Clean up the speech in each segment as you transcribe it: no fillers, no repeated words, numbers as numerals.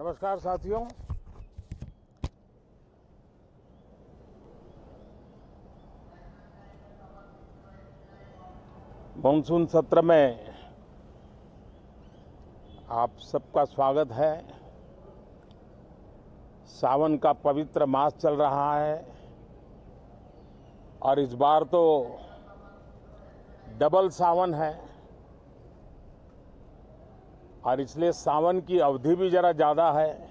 नमस्कार साथियों। मानसून सत्र में आप सबका स्वागत है। सावन का पवित्र मास चल रहा है और इस बार तो डबल सावन है और इसलिए सावन की अवधि भी जरा ज़्यादा है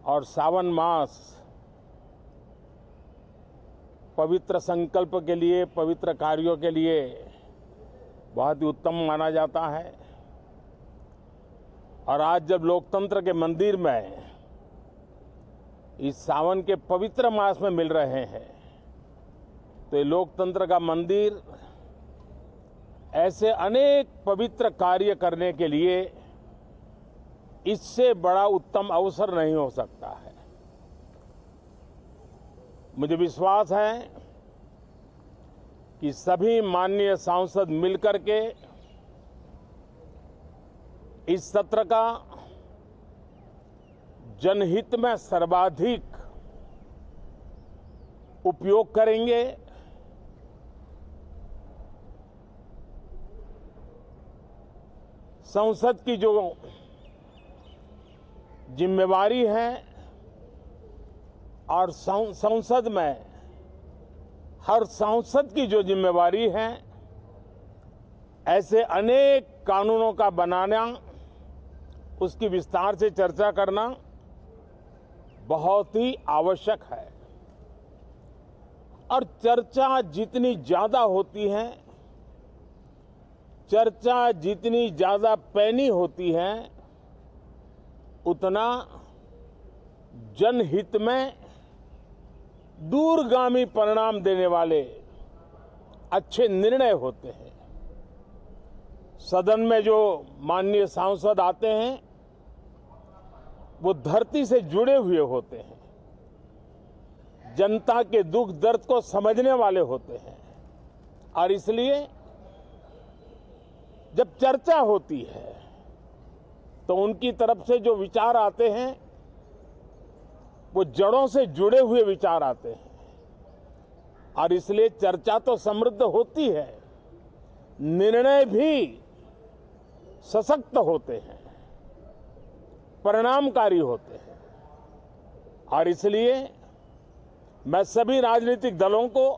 और सावन मास पवित्र संकल्प के लिए, पवित्र कार्यों के लिए बहुत ही उत्तम माना जाता है। और आज जब लोकतंत्र के मंदिर में इस सावन के पवित्र मास में मिल रहे हैं तो ये लोकतंत्र का मंदिर ऐसे अनेक पवित्र कार्य करने के लिए इससे बड़ा उत्तम अवसर नहीं हो सकता है। मुझे विश्वास है कि सभी माननीय सांसद मिलकर के इस सत्र का जनहित में सर्वाधिक उपयोग करेंगे। संसद की जो जिम्मेवारी है और संसद में हर सांसद की जो जिम्मेवारी है, ऐसे अनेक कानूनों का बनाना, उसकी विस्तार से चर्चा करना बहुत ही आवश्यक है। और चर्चा जितनी ज्यादा होती है, चर्चा जितनी ज्यादा पैनी होती है, उतना जनहित में दूरगामी परिणाम देने वाले अच्छे निर्णय होते हैं। सदन में जो माननीय सांसद आते हैं वो धरती से जुड़े हुए होते हैं, जनता के दुख दर्द को समझने वाले होते हैं और इसलिए जब चर्चा होती है तो उनकी तरफ से जो विचार आते हैं वो जड़ों से जुड़े हुए विचार आते हैं और इसलिए चर्चा तो समृद्ध होती है, निर्णय भी सशक्त होते हैं, परिणामकारी होते हैं। और इसलिए मैं सभी राजनीतिक दलों को,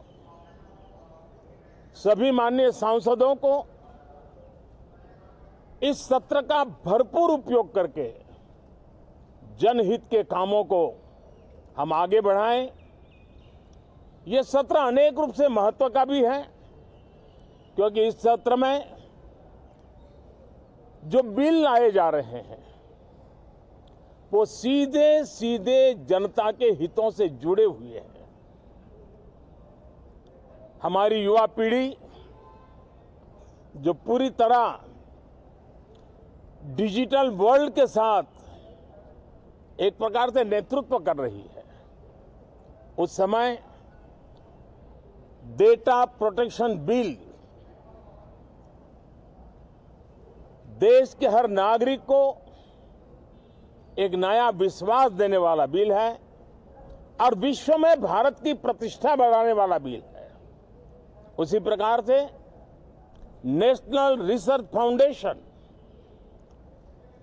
सभी माननीय सांसदों को इस सत्र का भरपूर उपयोग करके जनहित के कामों को हम आगे बढ़ाएं। ये सत्र अनेक रूप से महत्व का भी है क्योंकि इस सत्र में जो बिल लाए जा रहे हैं वो सीधे सीधे जनता के हितों से जुड़े हुए हैं। हमारी युवा पीढ़ी जो पूरी तरह डिजिटल वर्ल्ड के साथ एक प्रकार से नेतृत्व कर रही है, उस समय डेटा प्रोटेक्शन बिल देश के हर नागरिक को एक नया विश्वास देने वाला बिल है और विश्व में भारत की प्रतिष्ठा बढ़ाने वाला बिल है। उसी प्रकार से नेशनल रिसर्च फाउंडेशन,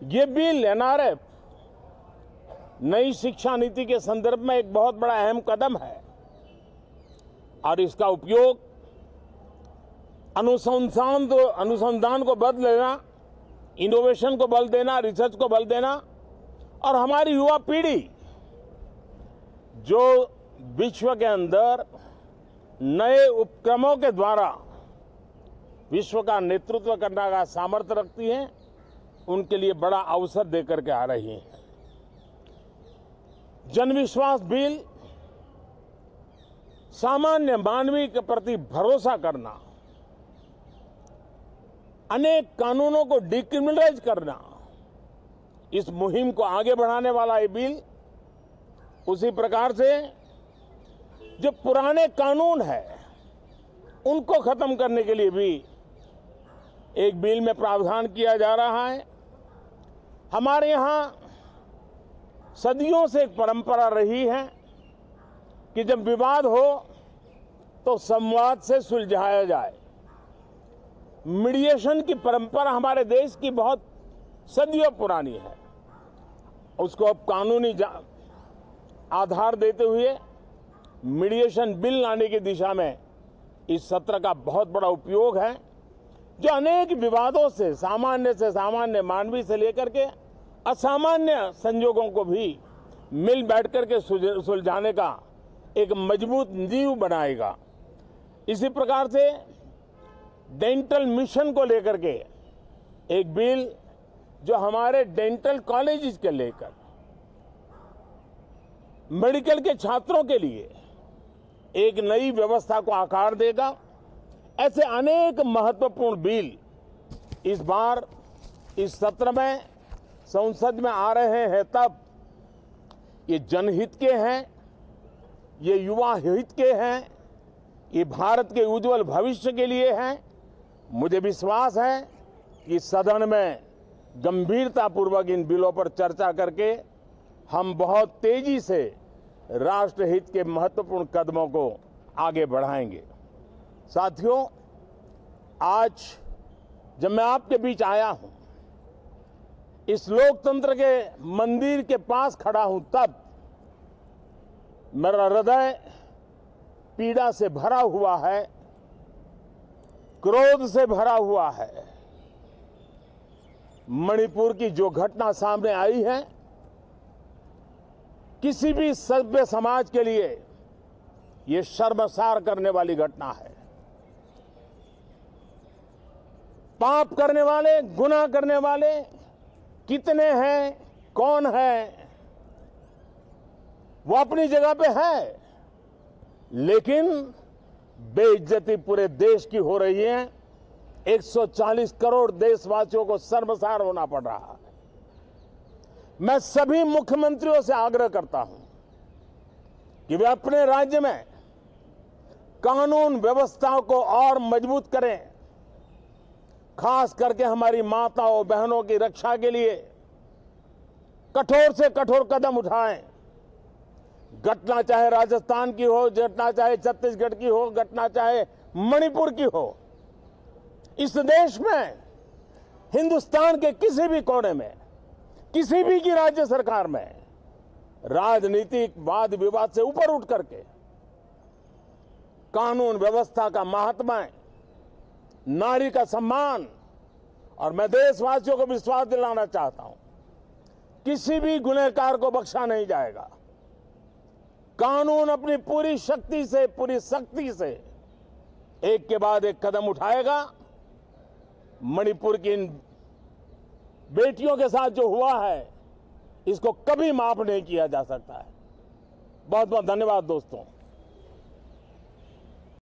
ये बिल एनआरएफ नई शिक्षा नीति के संदर्भ में एक बहुत बड़ा अहम कदम है और इसका उपयोग अनुसंधान को बल देना, इनोवेशन को बल देना, रिसर्च को बल देना और हमारी युवा पीढ़ी जो विश्व के अंदर नए उपक्रमों के द्वारा विश्व का नेतृत्व करने का सामर्थ्य रखती है, उनके लिए बड़ा अवसर देकर के आ रही है। जनविश्वास बिल सामान्य मानवीय के प्रति भरोसा करना, अनेक कानूनों को डिक्रिमिनलाइज करना, इस मुहिम को आगे बढ़ाने वाला ये बिल। उसी प्रकार से जो पुराने कानून है उनको खत्म करने के लिए भी एक बिल में प्रावधान किया जा रहा है। हमारे यहाँ सदियों से एक परंपरा रही है कि जब विवाद हो तो संवाद से सुलझाया जाए। मीडिएशन की परंपरा हमारे देश की बहुत सदियों पुरानी है। उसको अब कानूनी आधार देते हुए मीडिएशन बिल लाने की दिशा में इस सत्र का बहुत बड़ा उपयोग है, जो अनेक विवादों से सामान्य मानवीय से लेकर के असामान्य संजोगों को भी मिल बैठकर के सुलझाने का एक मजबूत नींव बनाएगा। इसी प्रकार से डेंटल मिशन को लेकर के एक बिल जो हमारे डेंटल कॉलेजेस के लेकर मेडिकल के छात्रों के लिए एक नई व्यवस्था को आकार देगा। ऐसे अनेक महत्वपूर्ण बिल इस बार इस सत्र में संसद में आ रहे हैं। तब ये जनहित के हैं, ये युवा हित के हैं, ये भारत के उज्जवल भविष्य के लिए हैं। मुझे विश्वास है कि सदन में गंभीरतापूर्वक इन बिलों पर चर्चा करके हम बहुत तेजी से राष्ट्रहित के महत्वपूर्ण कदमों को आगे बढ़ाएंगे। साथियों, आज जब मैं आपके बीच आया हूं, इस लोकतंत्र के मंदिर के पास खड़ा हूं, तब मेरा हृदय पीड़ा से भरा हुआ है, क्रोध से भरा हुआ है। मणिपुर की जो घटना सामने आई है, किसी भी सभ्य समाज के लिए ये शर्मसार करने वाली घटना है। पाप करने वाले, गुनाह करने वाले कितने हैं, कौन है, वो अपनी जगह पे है, लेकिन बेइज्जती पूरे देश की हो रही है। 140 करोड़ देशवासियों को शर्मसार होना पड़ रहा है। मैं सभी मुख्यमंत्रियों से आग्रह करता हूं कि वे अपने राज्य में कानून व्यवस्था को और मजबूत करें, खास करके हमारी माताओं बहनों की रक्षा के लिए कठोर से कठोर कदम उठाएं। घटना चाहे राजस्थान की हो, घटना चाहे छत्तीसगढ़ की हो, घटना चाहे मणिपुर की हो, इस देश में, हिंदुस्तान के किसी भी कोने में, किसी भी की राज्य सरकार में राजनीतिक वाद विवाद से ऊपर उठ करके कानून व्यवस्था का महात्मा, नारी का सम्मान, और मैं देशवासियों को विश्वास दिलाना चाहता हूं, किसी भी गुनहगार को बख्शा नहीं जाएगा। कानून अपनी पूरी शक्ति से, पूरी सख्ती से एक के बाद एक कदम उठाएगा। मणिपुर की इन बेटियों के साथ जो हुआ है, इसको कभी माफ नहीं किया जा सकता है। बहुत बहुत धन्यवाद दोस्तों।